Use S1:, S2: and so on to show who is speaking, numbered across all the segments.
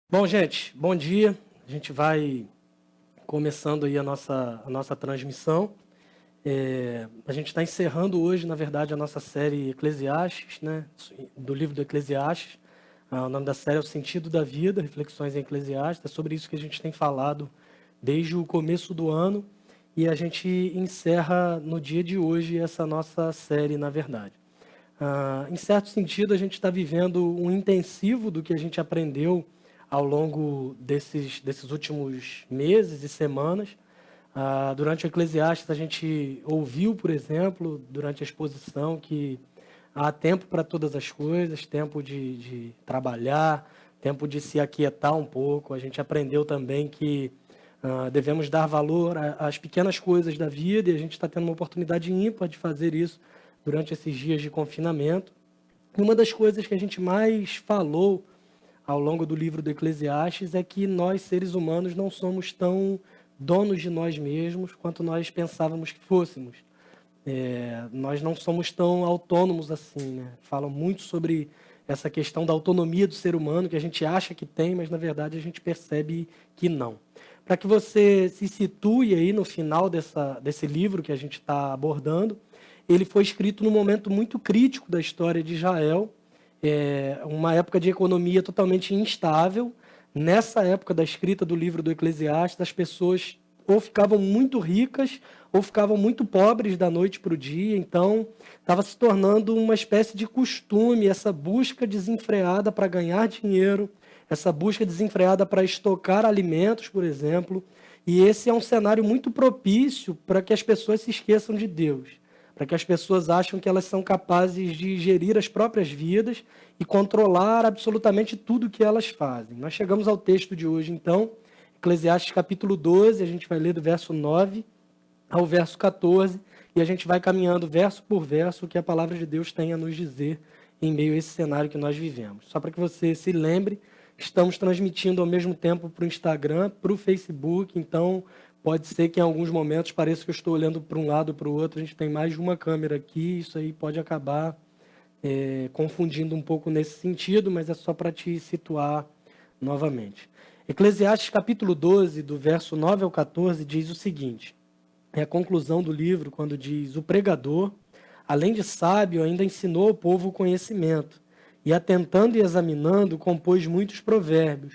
S1: Bom, gente, bom dia. A gente vai começando aí a nossa transmissão. A gente está encerrando hoje, na verdade, a nossa série Eclesiastes, né, do livro do Eclesiastes. O nome da série é O Sentido da Vida, Reflexões em Eclesiastes. É sobre isso que a gente tem falado desde o começo do ano. E a gente encerra no dia de hoje essa nossa série, na verdade. Em certo sentido, a gente está vivendo um intensivo do que a gente aprendeu ao longo desses últimos meses e semanas. Durante o Eclesiastes, a gente ouviu, por exemplo, durante a exposição, que há tempo para todas as coisas, tempo de trabalhar, tempo de se aquietar um pouco. A gente aprendeu também que devemos dar valor às pequenas coisas da vida, e a gente está tendo uma oportunidade ímpar de fazer isso durante esses dias de confinamento. E uma das coisas que a gente mais falou ao longo do livro do Eclesiastes é que nós, seres humanos, não somos tão donos de nós mesmos quanto nós pensávamos que fôssemos. Nós não somos tão autônomos assim, né? Falam muito sobre essa questão da autonomia do ser humano, que a gente acha que tem, mas na verdade a gente percebe que não. Para que você se situe aí no final desse livro que a gente está abordando, ele foi escrito num momento muito crítico da história de Israel, uma época de economia totalmente instável. Nessa época da escrita do livro do Eclesiastes, as pessoas ou ficavam muito ricas ou ficavam muito pobres da noite para o dia. Então, estava se tornando uma espécie de costume essa busca desenfreada para ganhar dinheiro, essa busca desenfreada para estocar alimentos, por exemplo. E esse é um cenário muito propício para que as pessoas se esqueçam de Deus, para que as pessoas acham que elas são capazes de gerir as próprias vidas e controlar absolutamente tudo que elas fazem. Nós chegamos ao texto de hoje, então, Eclesiastes capítulo 12, a gente vai ler do verso 9 ao verso 14, e a gente vai caminhando verso por verso o que a palavra de Deus tem a nos dizer em meio a esse cenário que nós vivemos. Só para que você se lembre, estamos transmitindo ao mesmo tempo para o Instagram, para o Facebook, então pode ser que em alguns momentos pareça que eu estou olhando para um lado ou para o outro. A gente tem mais de uma câmera aqui, isso aí pode acabar confundindo um pouco nesse sentido, mas é só para te situar novamente. Eclesiastes capítulo 12, do verso 9 ao 14, diz o seguinte: é a conclusão do livro, quando diz: o pregador, além de sábio, ainda ensinou ao povo o conhecimento, e atentando e examinando, compôs muitos provérbios.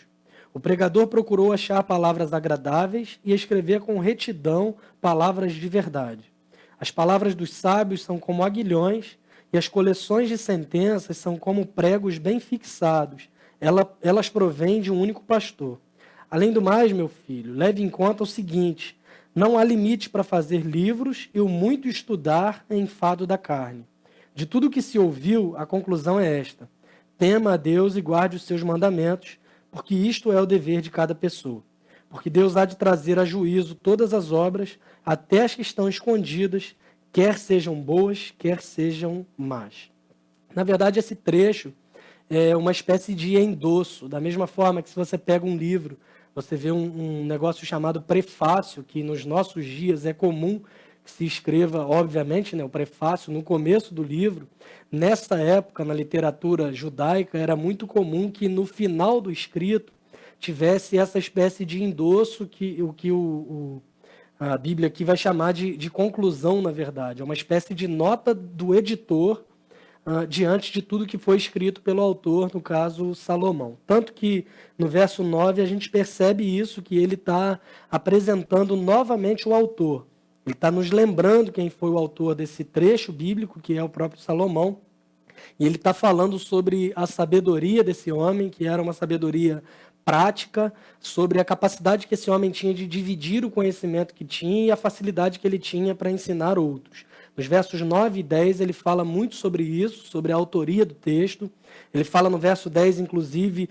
S1: O pregador procurou achar palavras agradáveis e escrever com retidão palavras de verdade. As palavras dos sábios são como aguilhões, e as coleções de sentenças são como pregos bem fixados. Elas provêm de um único pastor. Além do mais, meu filho, leve em conta o seguinte: não há limite para fazer livros, e o muito estudar é enfado da carne. De tudo que se ouviu, a conclusão é esta: tema a Deus e guarde os seus mandamentos, porque isto é o dever de cada pessoa. Porque Deus há de trazer a juízo todas as obras, até as que estão escondidas, quer sejam boas, quer sejam más. Na verdade, esse trecho é uma espécie de endosso, da mesma forma que se você pega um livro, você vê um negócio chamado prefácio, que nos nossos dias é comum que se escreva, obviamente, né, o prefácio no começo do livro. Nessa época, na literatura judaica, era muito comum que no final do escrito tivesse essa espécie de endosso, a Bíblia aqui vai chamar de conclusão, na verdade. É uma espécie de nota do editor diante de tudo que foi escrito pelo autor, no caso Salomão. Tanto que no verso 9 a gente percebe isso, que ele está apresentando novamente o autor. Ele está nos lembrando quem foi o autor desse trecho bíblico, que é o próprio Salomão. E ele está falando sobre a sabedoria desse homem, que era uma sabedoria prática, sobre a capacidade que esse homem tinha de dividir o conhecimento que tinha e a facilidade que ele tinha para ensinar outros. Nos versos 9 e 10, ele fala muito sobre isso, sobre a autoria do texto. Ele fala no verso 10, inclusive,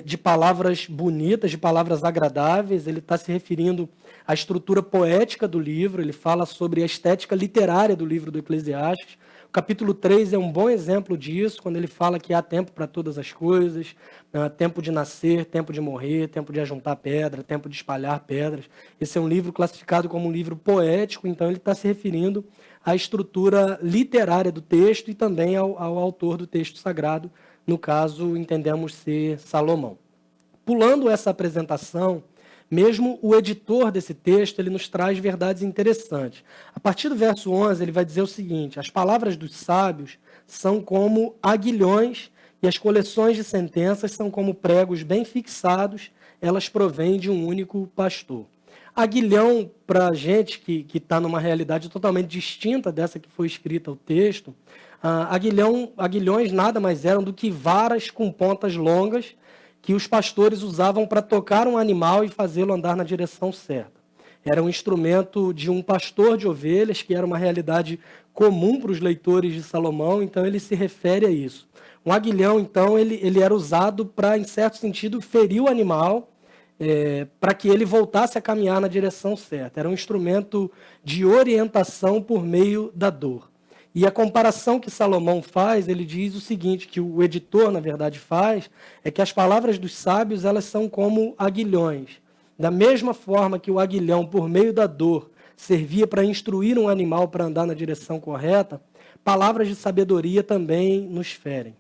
S1: de palavras bonitas, de palavras agradáveis. Ele está se referindo à estrutura poética do livro. Ele fala sobre a estética literária do livro do Eclesiastes. O capítulo 3 é um bom exemplo disso, quando ele fala que há tempo para todas as coisas, tempo de nascer, tempo de morrer, tempo de ajuntar pedra, tempo de espalhar pedras. Esse é um livro classificado como um livro poético, então ele está se referindo à estrutura literária do texto e também ao autor do texto sagrado, no caso, entendemos ser Salomão. pulando essa apresentação, mesmo o editor desse texto, ele nos traz verdades interessantes. A partir do verso 11, ele vai dizer o seguinte: as palavras dos sábios são como aguilhões e as coleções de sentenças são como pregos bem fixados, elas provêm de um único pastor. Aguilhão, para a gente que está numa realidade totalmente distinta dessa que foi escrita o texto, aguilhões nada mais eram do que varas com pontas longas que os pastores usavam para tocar um animal e fazê-lo andar na direção certa. Era um instrumento de um pastor de ovelhas, que era uma realidade comum para os leitores de Salomão, então ele se refere a isso. Um aguilhão, então, ele era usado para, em certo sentido, ferir o animal, para que ele voltasse a caminhar na direção certa. Era um instrumento de orientação por meio da dor. E a comparação que Salomão faz, ele diz o seguinte, que o editor, na verdade, faz, é que as palavras dos sábios, elas são como aguilhões. Da mesma forma que o aguilhão, por meio da dor, servia para instruir um animal para andar na direção correta, palavras de sabedoria também nos ferem.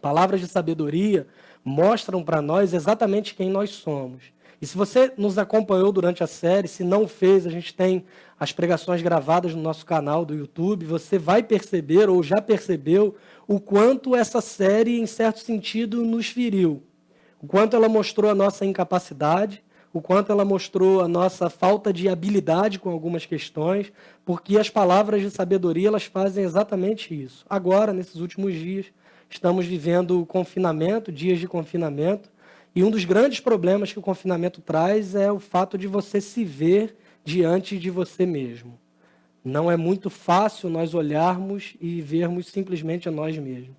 S1: Palavras de sabedoria mostram para nós exatamente quem nós somos. E se você nos acompanhou durante a série, se não fez, a gente tem as pregações gravadas no nosso canal do YouTube, você vai perceber, ou já percebeu, o quanto essa série, em certo sentido, nos feriu. O quanto ela mostrou a nossa incapacidade, o quanto ela mostrou a nossa falta de habilidade com algumas questões, porque as palavras de sabedoria, elas fazem exatamente isso. Agora, nesses últimos dias, estamos vivendo confinamento, dias de confinamento, e um dos grandes problemas que o confinamento traz é o fato de você se ver diante de você mesmo. Não é muito fácil nós olharmos e vermos simplesmente a nós mesmos.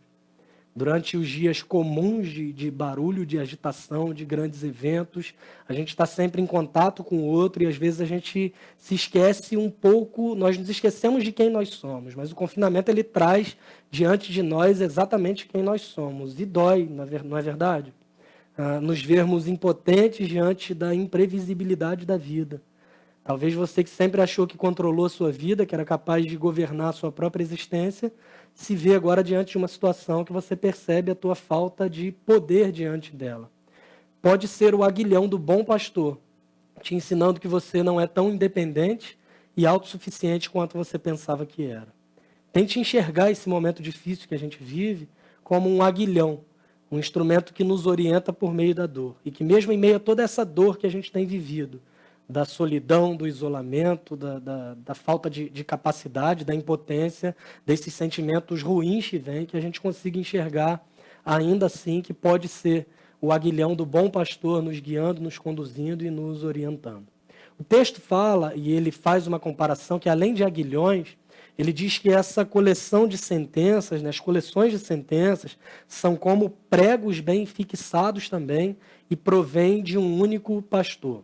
S1: Durante os dias comuns de barulho, de agitação, de grandes eventos, a gente está sempre em contato com o outro e às vezes a gente se esquece um pouco, nós nos esquecemos de quem nós somos, mas o confinamento ele traz diante de nós exatamente quem nós somos. E dói, não é verdade? Nos vermos impotentes diante da imprevisibilidade da vida. Talvez você que sempre achou que controlou a sua vida, que era capaz de governar a sua própria existência, se vê agora diante de uma situação que você percebe a tua falta de poder diante dela. Pode ser o aguilhão do bom pastor, te ensinando que você não é tão independente e autossuficiente quanto você pensava que era. Tente enxergar esse momento difícil que a gente vive como um aguilhão, um instrumento que nos orienta por meio da dor. E que mesmo em meio a toda essa dor que a gente tem vivido, da solidão, do isolamento, da falta de capacidade, da impotência, desses sentimentos ruins que vêm, que a gente consiga enxergar ainda assim que pode ser o aguilhão do bom pastor nos guiando, nos conduzindo e nos orientando. O texto fala, e ele faz uma comparação, que além de aguilhões, ele diz que essa coleção de sentenças, as coleções de sentenças, são como pregos bem fixados também e provém de um único pastor.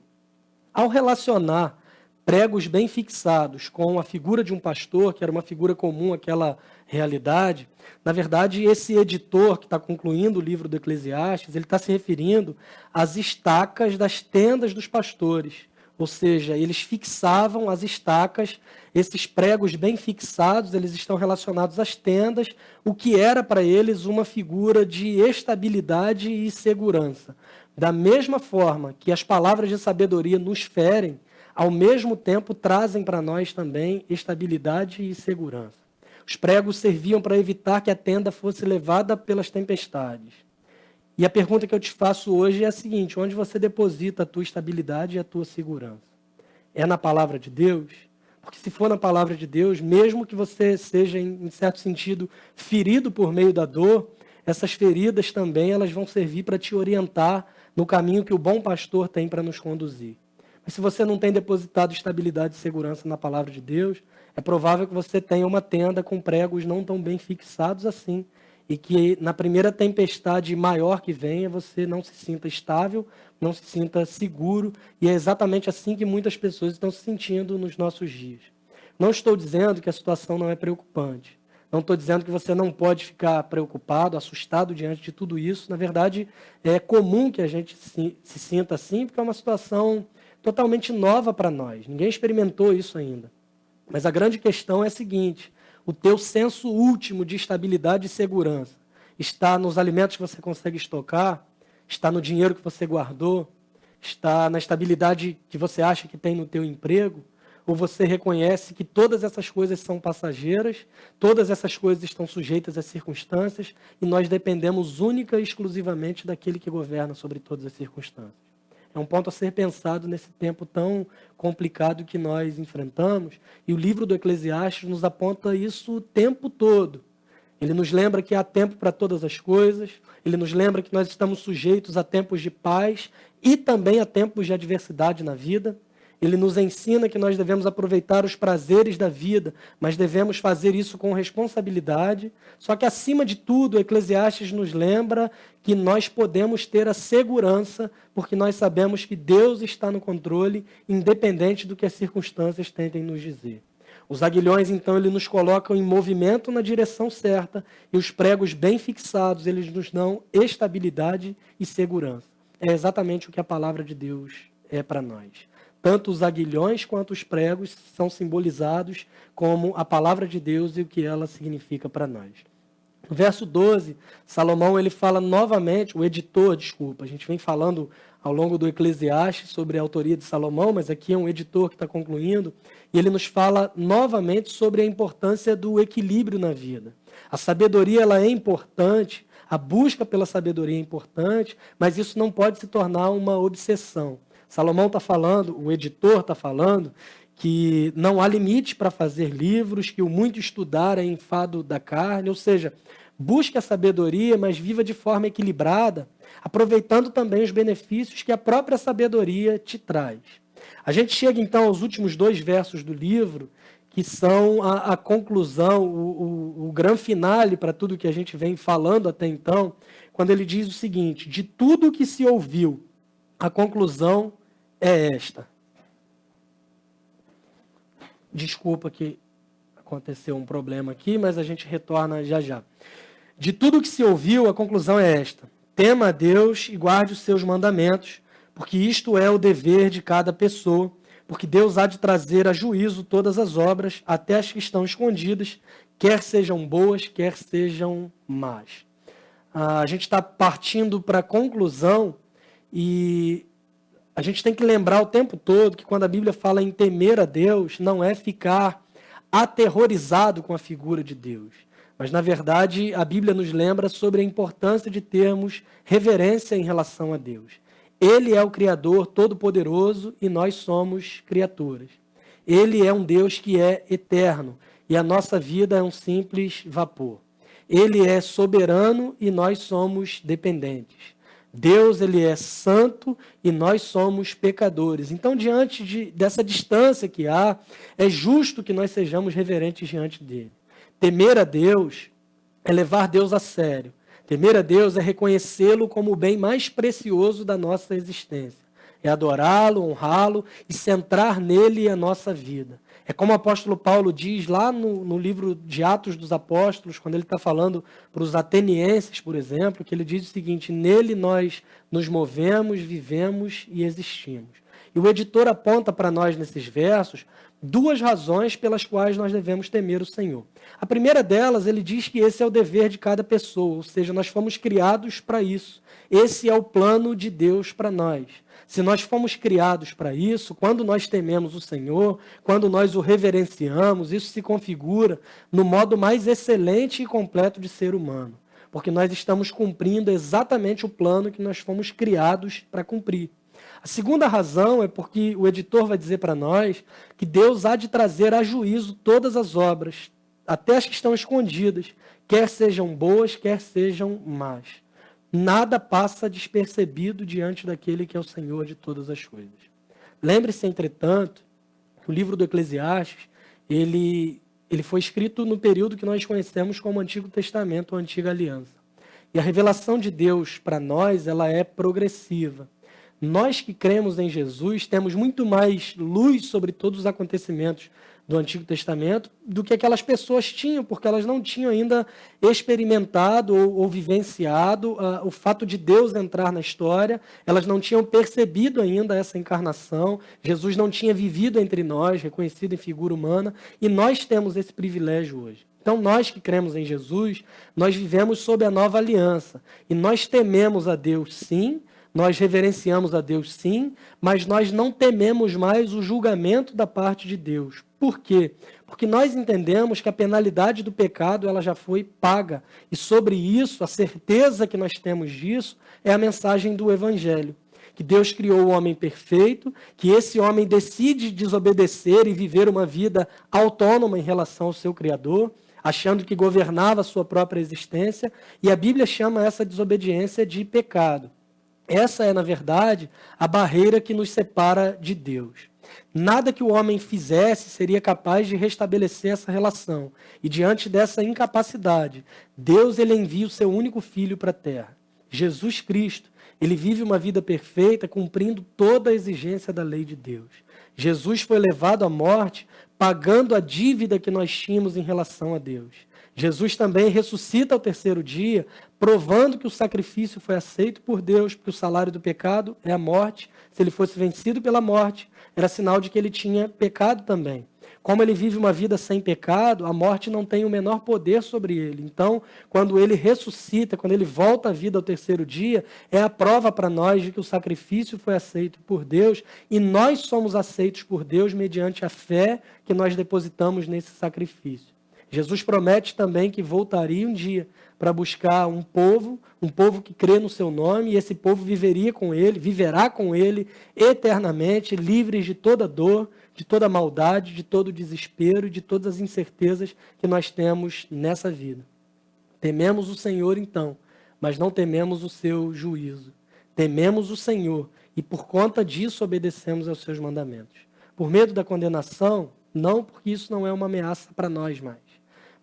S1: Ao relacionar pregos bem fixados com a figura de um pastor, que era uma figura comum àquela realidade, na verdade, esse editor que está concluindo o livro do Eclesiastes, ele está se referindo às estacas das tendas dos pastores. Ou seja, eles fixavam as estacas, esses pregos bem fixados, eles estão relacionados às tendas, o que era para eles uma figura de estabilidade e segurança. Da mesma forma que as palavras de sabedoria nos ferem, ao mesmo tempo trazem para nós também estabilidade e segurança. Os pregos serviam para evitar que a tenda fosse levada pelas tempestades. E a pergunta que eu te faço hoje é a seguinte: onde você deposita a tua estabilidade e a tua segurança? É na palavra de Deus? Porque se for na palavra de Deus, mesmo que você seja, em certo sentido, ferido por meio da dor, essas feridas também elas vão servir para te orientar no caminho que o bom pastor tem para nos conduzir. Mas se você não tem depositado estabilidade e segurança na palavra de Deus, é provável que você tenha uma tenda com pregos não tão bem fixados assim, e que na primeira tempestade maior que venha, você não se sinta estável, não se sinta seguro, e é exatamente assim que muitas pessoas estão se sentindo nos nossos dias. Não estou dizendo que a situação não é preocupante. Não estou dizendo que você não pode ficar preocupado, assustado diante de tudo isso. Na verdade, é comum que a gente se sinta assim, porque é uma situação totalmente nova para nós. Ninguém experimentou isso ainda. Mas a grande questão é a seguinte: o teu senso último de estabilidade e segurança está nos alimentos que você consegue estocar, Está no dinheiro que você guardou? Está na estabilidade que você acha que tem no teu emprego? Ou você reconhece que todas essas coisas são passageiras, todas essas coisas estão sujeitas às circunstâncias e nós dependemos única e exclusivamente daquele que governa sobre todas as circunstâncias? É um ponto a ser pensado nesse tempo tão complicado que nós enfrentamos, e o livro do Eclesiastes nos aponta isso o tempo todo. Ele nos lembra que há tempo para todas as coisas, ele nos lembra que nós estamos sujeitos a tempos de paz e também a tempos de adversidade na vida. Ele nos ensina que nós devemos aproveitar os prazeres da vida, mas devemos fazer isso com responsabilidade. Só que, acima de tudo, o Eclesiastes nos lembra que nós podemos ter a segurança, porque nós sabemos que Deus está no controle, independente do que as circunstâncias tentem nos dizer. Os aguilhões, então, ele nos colocam em movimento na direção certa, e os pregos bem fixados, eles nos dão estabilidade e segurança. É exatamente o que a palavra de Deus é para nós. Tanto os aguilhões quanto os pregos são simbolizados como a palavra de Deus e o que ela significa para nós. No verso 12, Salomão ele fala novamente, a gente vem falando ao longo do Eclesiastes sobre a autoria de Salomão, mas aqui é um editor que está concluindo, e ele nos fala novamente sobre a importância do equilíbrio na vida. A sabedoria ela é importante, a busca pela sabedoria é importante, mas isso não pode se tornar uma obsessão. Salomão está falando, o editor está falando, que não há limite para fazer livros, que o muito estudar é enfado da carne, ou seja, busque a sabedoria, mas viva de forma equilibrada, aproveitando também os benefícios que a própria sabedoria te traz. A gente chega então aos últimos 2 versos do livro, que são a conclusão, o grande finale para tudo que a gente vem falando até então, quando ele diz o seguinte: de tudo que se ouviu, a conclusão é esta. Desculpa que aconteceu um problema aqui, mas a gente retorna já já. De tudo que se ouviu, a conclusão é esta: tema a Deus e guarde os seus mandamentos, porque isto é o dever de cada pessoa, porque Deus há de trazer a juízo todas as obras, até as que estão escondidas, quer sejam boas, quer sejam más. A gente está partindo para a conclusão e a gente tem que lembrar o tempo todo que quando a Bíblia fala em temer a Deus, não é ficar aterrorizado com a figura de Deus. Mas, na verdade, a Bíblia nos lembra sobre a importância de termos reverência em relação a Deus. Ele é o Criador Todo-Poderoso e nós somos criaturas. Ele é um Deus que é eterno e a nossa vida é um simples vapor. Ele é soberano e nós somos dependentes. Deus, ele é santo e nós somos pecadores. Então, diante dessa distância que há, é justo que nós sejamos reverentes diante dele. Temer a Deus é levar Deus a sério. Temer a Deus é reconhecê-lo como o bem mais precioso da nossa existência. É adorá-lo, honrá-lo e centrar nele a nossa vida. É como o apóstolo Paulo diz lá no livro de Atos dos Apóstolos, quando ele está falando para os atenienses, por exemplo, que ele diz o seguinte: nele nós nos movemos, vivemos e existimos. E o editor aponta para nós nesses versos 2 razões pelas quais nós devemos temer o Senhor. A primeira delas, ele diz que esse é o dever de cada pessoa, ou seja, nós fomos criados para isso. Esse é o plano de Deus para nós. Se nós fomos criados para isso, quando nós tememos o Senhor, quando nós o reverenciamos, isso se configura no modo mais excelente e completo de ser humano, porque nós estamos cumprindo exatamente o plano que nós fomos criados para cumprir. A segunda razão é porque o editor vai dizer para nós que Deus há de trazer a juízo todas as obras, até as que estão escondidas, quer sejam boas, quer sejam más. Nada passa despercebido diante daquele que é o Senhor de todas as coisas. Lembre-se, entretanto, que o livro do Eclesiastes, ele foi escrito no período que nós conhecemos como Antigo Testamento ou Antiga Aliança. E a revelação de Deus para nós, ela é progressiva. Nós que cremos em Jesus temos muito mais luz sobre todos os acontecimentos do Antigo Testamento do que aquelas pessoas tinham, porque elas não tinham ainda experimentado ou vivenciado o fato de Deus entrar na história, elas não tinham percebido ainda essa encarnação, Jesus não tinha vivido entre nós, reconhecido em figura humana, e nós temos esse privilégio hoje. Então, nós que cremos em Jesus, nós vivemos sob a nova aliança, e nós tememos a Deus, sim, nós reverenciamos a Deus, sim, mas nós não tememos mais o julgamento da parte de Deus. Por quê? Porque nós entendemos que a penalidade do pecado ela já foi paga. E sobre isso, a certeza que nós temos disso é a mensagem do Evangelho. Que Deus criou o homem perfeito, que esse homem decide desobedecer e viver uma vida autônoma em relação ao seu Criador, achando que governava a sua própria existência, e a Bíblia chama essa desobediência de pecado. Essa é, na verdade, a barreira que nos separa de Deus. Nada que o homem fizesse seria capaz de restabelecer essa relação. E diante dessa incapacidade, Deus ele envia o seu único filho para a terra. Jesus Cristo, ele vive uma vida perfeita, cumprindo toda a exigência da lei de Deus. Jesus foi levado à morte, pagando a dívida que nós tínhamos em relação a Deus. Jesus também ressuscita ao terceiro dia, provando que o sacrifício foi aceito por Deus, porque o salário do pecado é a morte. Se ele fosse vencido pela morte, era sinal de que ele tinha pecado também. Como ele vive uma vida sem pecado, a morte não tem o menor poder sobre ele. Então, quando ele ressuscita, quando ele volta à vida ao terceiro dia, é a prova para nós de que o sacrifício foi aceito por Deus e nós somos aceitos por Deus mediante a fé que nós depositamos nesse sacrifício. Jesus promete também que voltaria um dia para buscar um povo que crê no seu nome, e esse povo viverá com ele eternamente, livres de toda dor, de toda maldade, de todo desespero e de todas as incertezas que nós temos nessa vida. Tememos o Senhor então, mas não tememos o seu juízo. Tememos o Senhor e por conta disso obedecemos aos seus mandamentos. Por medo da condenação? Não, porque isso não é uma ameaça para nós mais.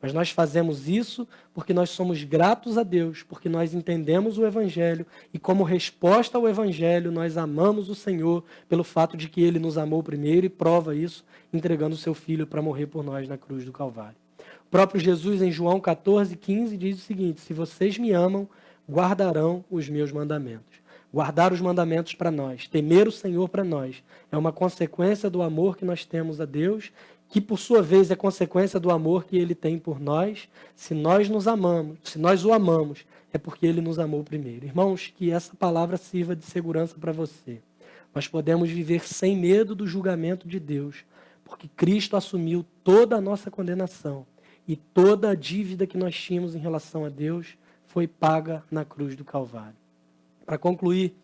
S1: Mas nós fazemos isso porque nós somos gratos a Deus, porque nós entendemos o Evangelho e como resposta ao Evangelho nós amamos o Senhor pelo fato de que Ele nos amou primeiro e prova isso entregando o seu Filho para morrer por nós na cruz do Calvário. O próprio Jesus em João 14:15 diz o seguinte: se vocês me amam, guardarão os meus mandamentos. Guardar os mandamentos para nós, temer o Senhor para nós, é uma consequência do amor que nós temos a Deus, que por sua vez é consequência do amor que Ele tem por nós. Se nós nos amamos, se nós o amamos, é porque Ele nos amou primeiro. Irmãos, que essa palavra sirva de segurança para você. Nós podemos viver sem medo do julgamento de Deus, porque Cristo assumiu toda a nossa condenação e toda a dívida que nós tínhamos em relação a Deus foi paga na cruz do Calvário. Para concluir,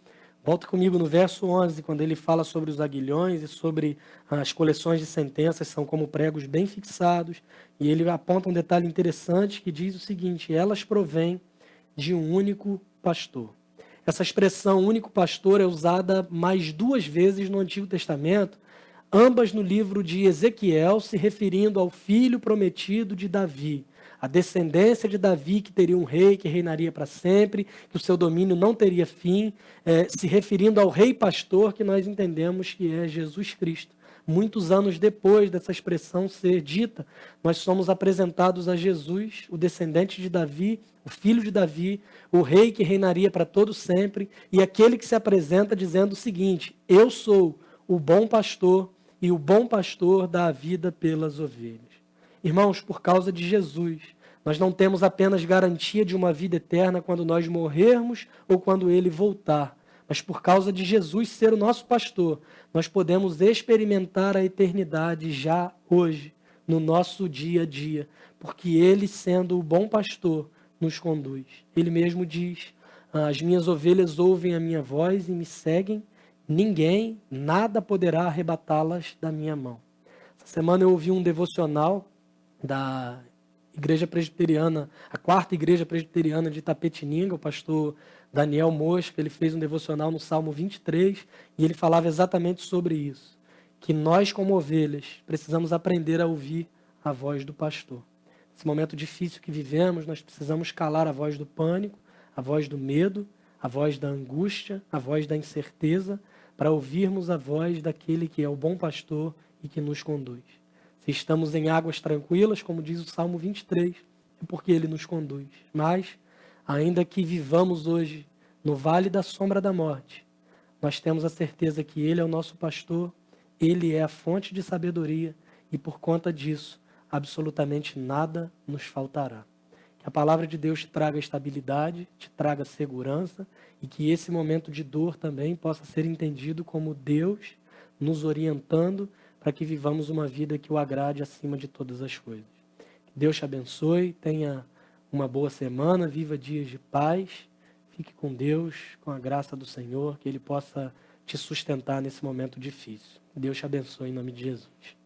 S1: volta comigo no verso 11, quando ele fala sobre os aguilhões e sobre as coleções de sentenças, são como pregos bem fixados, e ele aponta um detalhe interessante que diz o seguinte: elas provêm de um único pastor. Essa expressão único pastor é usada mais 2 vezes no Antigo Testamento, ambas no livro de Ezequiel, se referindo ao filho prometido de Davi. A descendência de Davi, que teria um rei que reinaria para sempre, que o seu domínio não teria fim, se referindo ao rei pastor, que nós entendemos que é Jesus Cristo. Muitos anos depois dessa expressão ser dita, nós somos apresentados a Jesus, o descendente de Davi, o filho de Davi, o rei que reinaria para todo sempre, e aquele que se apresenta dizendo o seguinte: eu sou o bom pastor, e o bom pastor dá a vida pelas ovelhas. Irmãos, por causa de Jesus, nós não temos apenas garantia de uma vida eterna quando nós morrermos ou quando Ele voltar. Mas por causa de Jesus ser o nosso pastor, nós podemos experimentar a eternidade já hoje, no nosso dia a dia. Porque Ele, sendo o bom pastor, nos conduz. Ele mesmo diz: as minhas ovelhas ouvem a minha voz e me seguem. Ninguém, nada poderá arrebatá-las da minha mão. Essa semana eu ouvi um devocional da Igreja Presbiteriana, a 4ª Igreja Presbiteriana de Itapetininga, o pastor Daniel Mosca. Ele fez um devocional no Salmo 23 e ele falava exatamente sobre isso, que nós como ovelhas precisamos aprender a ouvir a voz do pastor. Nesse momento difícil que vivemos, nós precisamos calar a voz do pânico, a voz do medo, a voz da angústia, a voz da incerteza, para ouvirmos a voz daquele que é o bom pastor e que nos conduz. Se estamos em águas tranquilas, como diz o Salmo 23, é porque ele nos conduz. Mas, ainda que vivamos hoje no vale da sombra da morte, nós temos a certeza que ele é o nosso pastor, ele é a fonte de sabedoria e por conta disso, absolutamente nada nos faltará. Que a palavra de Deus te traga estabilidade, te traga segurança e que esse momento de dor também possa ser entendido como Deus nos orientando para que vivamos uma vida que o agrade acima de todas as coisas. Que Deus te abençoe, tenha uma boa semana, viva dias de paz, fique com Deus, com a graça do Senhor, que Ele possa te sustentar nesse momento difícil. Deus te abençoe em nome de Jesus.